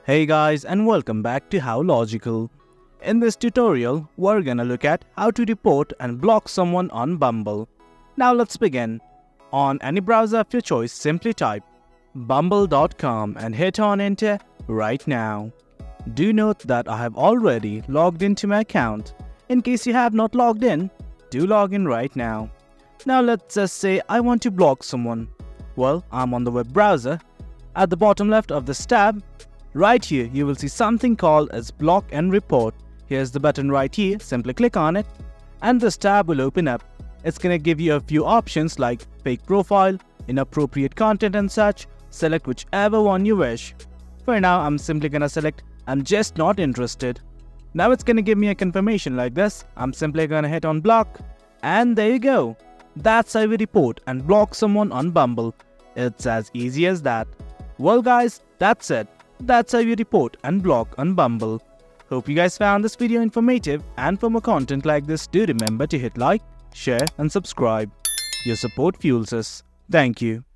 Hey guys, and welcome back to How Logical. In this tutorial, we're gonna look at how to report and block someone on Bumble. Now let's begin. On any browser of your choice, simply type bumble.com and hit on enter right now. Do note that I have already logged into my account. In case you have not logged in, do log in right now. Now let's just say I want to block someone. Well, I'm on the web browser. At the bottom left of this tab, right here, you will see something called as block and report. Here's the button right here, simply click on it and this tab will open up. It's gonna give you a few options like fake profile, inappropriate content and such. Select whichever one you wish. For now, I'm simply gonna select I'm just not interested. Now it's gonna give me a confirmation like this. I'm simply gonna hit on block and there you go. That's how we report and block someone on Bumble. It's as easy as that. Well guys, that's it. That's how you report and block on Bumble. Hope you guys found this video informative, and for more content like this, do remember to hit like, share and subscribe. Your support fuels us. Thank you.